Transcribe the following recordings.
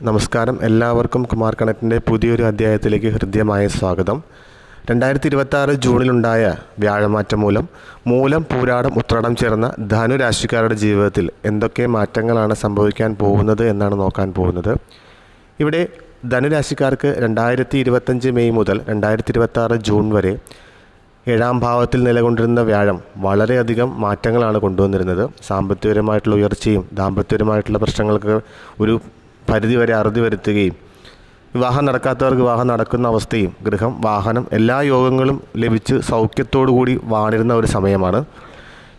നമസ്കാരം. എല്ലാവർക്കും കുമാർ കണക്റ്റിൻ്റെ പുതിയൊരു അധ്യായത്തിലേക്ക് ഹൃദ്യമായ സ്വാഗതം. 2026 ജൂണിലുണ്ടായ വ്യാഴമാറ്റം മൂലം പൂരാടം ഉത്രാടം ചേർന്ന ധനുരാശിക്കാരുടെ ജീവിതത്തിൽ എന്തൊക്കെ മാറ്റങ്ങളാണ് സംഭവിക്കാൻ പോകുന്നത് എന്നാണ് നോക്കാൻ പോകുന്നത്. ഇവിടെ ധനുരാശിക്കാർക്ക് 2025 മെയ് മുതൽ 2026 ജൂൺ വരെ 7ാം ഭാവത്തിൽ നിലകൊണ്ടിരുന്ന വ്യാഴം വളരെയധികം മാറ്റങ്ങളാണ് കൊണ്ടുവന്നിരുന്നത്. സാമ്പത്തികപരമായിട്ടുള്ള ഉയർച്ചയും ദാമ്പത്യപരമായിട്ടുള്ള പ്രശ്നങ്ങൾക്ക് ഒരു പരിധിവരെ അറുതി വരുത്തുകയും വിവാഹം നടക്കാത്തവർക്ക് വിവാഹം നടക്കുന്ന അവസ്ഥയും ഗൃഹം, വാഹനം, എല്ലാ യോഗങ്ങളും ലഭിച്ച് സൗഖ്യത്തോടു കൂടി വാണിരുന്ന ഒരു സമയമാണ്.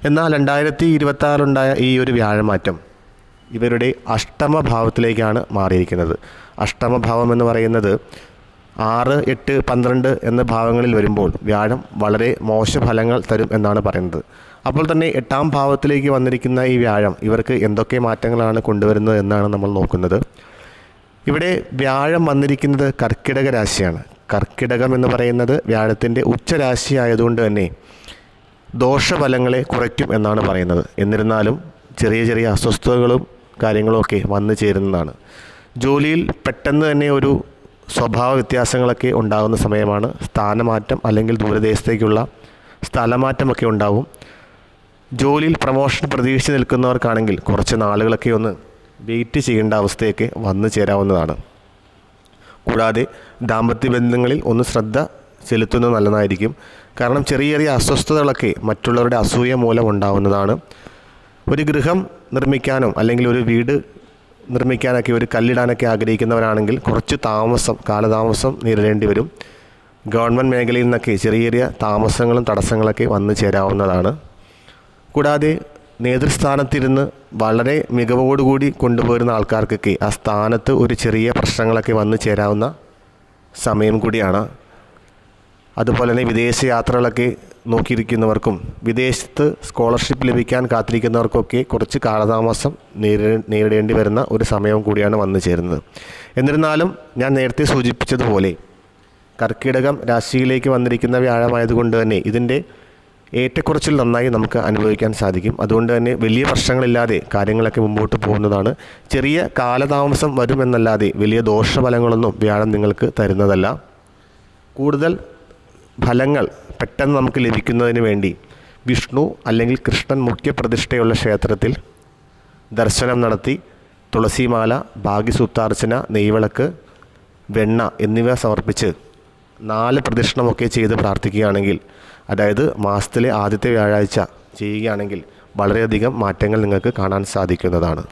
എന്നാൽ 2026 ഈ ഒരു വ്യാഴമാറ്റം ഇവരുടെ അഷ്ടമഭാവത്തിലേക്കാണ് മാറിയിരിക്കുന്നത്. അഷ്ടമഭാവം എന്ന് പറയുന്നത് 6, 8, 12 എന്ന ഭാവങ്ങളിൽ വരുമ്പോൾ വ്യാഴം വളരെ മോശഫലങ്ങൾ തരും എന്നാണ് പറയുന്നത്. അപ്പോൾ തന്നെ 8ാം ഭാവത്തിലേക്ക് വന്നിരിക്കുന്ന ഈ വ്യാഴം ഇവർക്ക് എന്തൊക്കെ മാറ്റങ്ങളാണ് കൊണ്ടുവരുന്നത് എന്നാണ് നമ്മൾ നോക്കുന്നത്. ഇവിടെ വ്യാഴം വന്നിരിക്കുന്നത് കർക്കിടക രാശിയാണ്. കർക്കിടകം എന്ന് പറയുന്നത് വ്യാഴത്തിൻ്റെ ഉച്ചരാശി ആയതുകൊണ്ട് തന്നെ ദോഷഫലങ്ങളെ കുറയ്ക്കും എന്നാണ് പറയുന്നത്. എന്നിരുന്നാലും ചെറിയ ചെറിയ അസ്വസ്ഥതകളും കാര്യങ്ങളുമൊക്കെ വന്നു ചേരുന്നതാണ്. ജോലിയിൽ പെട്ടെന്ന് തന്നെ ഒരു സ്വഭാവ വ്യത്യാസങ്ങളൊക്കെ ഉണ്ടാകുന്ന സമയമാണ്. സ്ഥാനമാറ്റം അല്ലെങ്കിൽ ദൂരദേശത്തേക്കുള്ള സ്ഥലമാറ്റമൊക്കെ ഉണ്ടാവും. ജോലിയിൽ പ്രമോഷൻ പ്രതീക്ഷിച്ച് നിൽക്കുന്നവർക്കാണെങ്കിൽ കുറച്ച് നാളുകളൊക്കെ ഒന്ന് വെയിറ്റ് ചെയ്യേണ്ട അവസ്ഥയൊക്കെ വന്നു ചേരാവുന്നതാണ്. കൂടാതെ ദാമ്പത്യ ബന്ധങ്ങളിൽ ഒന്ന് ശ്രദ്ധ ചെലുത്തുന്നത് നല്ലതായിരിക്കും. കാരണം ചെറിയ ചെറിയ അസ്വസ്ഥതകളൊക്കെ മറ്റുള്ളവരുടെ അസൂയ മൂലം ഉണ്ടാവുന്നതാണ്. ഒരു ഗൃഹം നിർമ്മിക്കാനോ അല്ലെങ്കിൽ ഒരു വീട് നിർമ്മിക്കാനൊക്കെ, ഒരു കല്ലിടാനൊക്കെ ആഗ്രഹിക്കുന്നവരാണെങ്കിൽ കുറച്ച് കാലതാമസം നേരിടേണ്ടി വരും. ഗവൺമെൻറ് മേഖലയിൽ നിന്നൊക്കെ ചെറിയ ചെറിയ താമസങ്ങളും തടസ്സങ്ങളൊക്കെ വന്നു ചേരാവുന്നതാണ്. കൂടാതെ നേതൃസ്ഥാനത്തിരുന്ന് വളരെ മികവോടുകൂടി കൊണ്ടുപോരുന്ന ആൾക്കാർക്കൊക്കെ ആ സ്ഥാനത്ത് ഒരു ചെറിയ പ്രശ്നങ്ങളൊക്കെ വന്നു ചേരാവുന്ന സമയം കൂടിയാണ്. അതുപോലെ തന്നെ വിദേശ യാത്രകളൊക്കെ നോക്കിയിരിക്കുന്നവർക്കും വിദേശത്ത് സ്കോളർഷിപ്പ് ലഭിക്കാൻ കാത്തിരിക്കുന്നവർക്കൊക്കെ കുറച്ച് കാലതാമസം നേരിടേണ്ടി വരുന്ന ഒരു സമയം കൂടിയാണ് വന്നു ചേരുന്നത്. എന്നിരുന്നാലും ഞാൻ നേരത്തെ സൂചിപ്പിച്ചതുപോലെ കർക്കിടകം രാശിയിലേക്ക് വന്നിരിക്കുന്ന വ്യാഴമായതുകൊണ്ട് തന്നെ ഇതിൻ്റെ ഏറ്റക്കുറച്ചിൽ നന്നായി നമുക്ക് അനുഭവിക്കാൻ സാധിക്കും. അതുകൊണ്ട് തന്നെ വലിയ പ്രശ്നങ്ങളില്ലാതെ കാര്യങ്ങളൊക്കെ മുമ്പോട്ട് പോകുന്നതാണ്. ചെറിയ കാലതാമസം വരുമെന്നല്ലാതെ വലിയ ദോഷഫലങ്ങളൊന്നും വ്യാഴം നിങ്ങൾക്ക് തരുന്നതല്ല. കൂടുതൽ ഫലങ്ങൾ പെട്ടെന്ന് നമുക്ക് ലഭിക്കുന്നതിന് വേണ്ടി വിഷ്ണു അല്ലെങ്കിൽ കൃഷ്ണൻ മുഖ്യപ്രതിഷ്ഠയുള്ള ക്ഷേത്രത്തിൽ ദർശനം നടത്തി തുളസിമാല, ഭാഗ്യസൂക്താർച്ചന, നെയ്വിളക്ക്, വെണ്ണ എന്നിവ സമർപ്പിച്ച് 4 പ്രദക്ഷിണമൊക്കെ ചെയ്ത് പ്രാർത്ഥിക്കുകയാണെങ്കിൽ, അതായത് മാസത്തിലെ ആദ്യത്തെ വ്യാഴാഴ്ച ചെയ്യുകയാണെങ്കിൽ വളരെയധികം മാറ്റങ്ങൾ നിങ്ങൾക്ക് കാണാൻ സാധിക്കുന്നതാണ്.